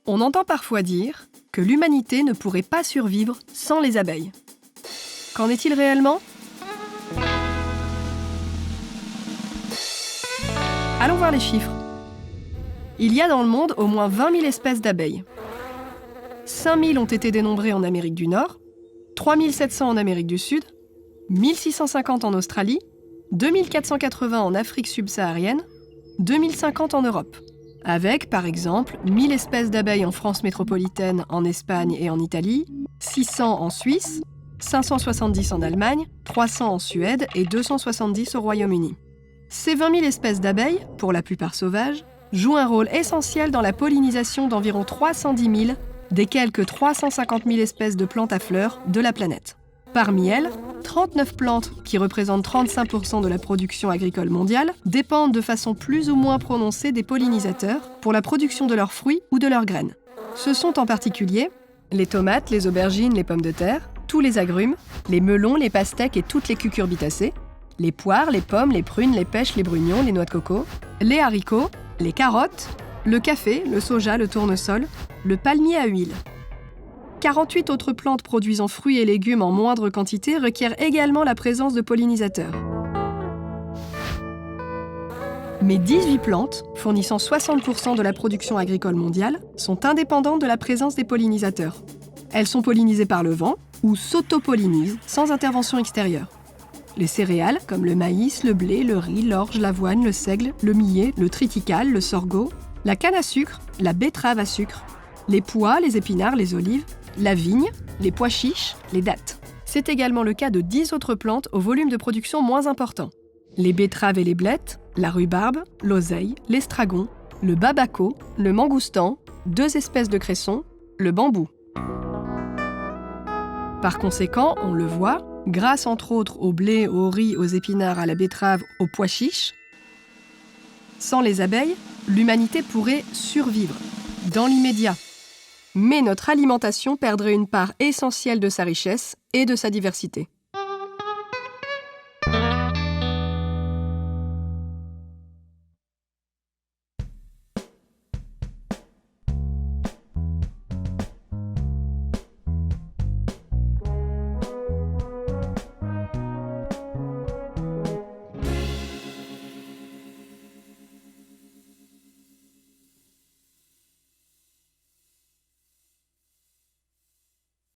On entend parfois dire que l'humanité ne pourrait pas survivre sans les abeilles. Qu'en est-il réellement ? Allons voir les chiffres. Il y a dans le monde au moins 20 000 espèces d'abeilles. 5 000 ont été dénombrées en Amérique du Nord, 3 700 en Amérique du Sud, 1 650 en Australie, 2 480 en Afrique subsaharienne, 2 050 en Europe. Avec, par exemple, 1 000 espèces d'abeilles en France métropolitaine, en Espagne et en Italie, 600 en Suisse, 570 en Allemagne, 300 en Suède et 270 au Royaume-Uni. Ces 20 000 espèces d'abeilles, pour la plupart sauvages, jouent un rôle essentiel dans la pollinisation d'environ 310 000 des quelques 350 000 espèces de plantes à fleurs de la planète. Parmi elles, 39 plantes, qui représentent 35% de la production agricole mondiale, dépendent de façon plus ou moins prononcée des pollinisateurs pour la production de leurs fruits ou de leurs graines. Ce sont en particulier les tomates, les aubergines, les pommes de terre, tous les agrumes, les melons, les pastèques et toutes les cucurbitacées, les poires, les pommes, les prunes, les pêches, les brugnons, les noix de coco, les haricots, les carottes, le café, le soja, le tournesol, le palmier à huile. 48 autres plantes produisant fruits et légumes en moindre quantité requièrent également la présence de pollinisateurs. Mais 18 plantes, fournissant 60% de la production agricole mondiale, sont indépendantes de la présence des pollinisateurs. Elles sont pollinisées par le vent ou s'autopollinisent sans intervention extérieure. Les céréales, comme le maïs, le blé, le riz, l'orge, l'avoine, le seigle, le millet, le triticale, le sorgho, la canne à sucre, la betterave à sucre, les pois, les épinards, les olives, la vigne, les pois chiches, les dattes. C'est également le cas de 10 autres plantes au volume de production moins important. Les betteraves et les blettes, la rhubarbe, l'oseille, l'estragon, le babaco, le mangoustan, 2 espèces de cressons, le bambou. Par conséquent, on le voit, grâce entre autres au blé, au riz, aux épinards, à la betterave, aux pois chiches, sans les abeilles, l'humanité pourrait survivre, dans l'immédiat. Mais notre alimentation perdrait une part essentielle de sa richesse et de sa diversité.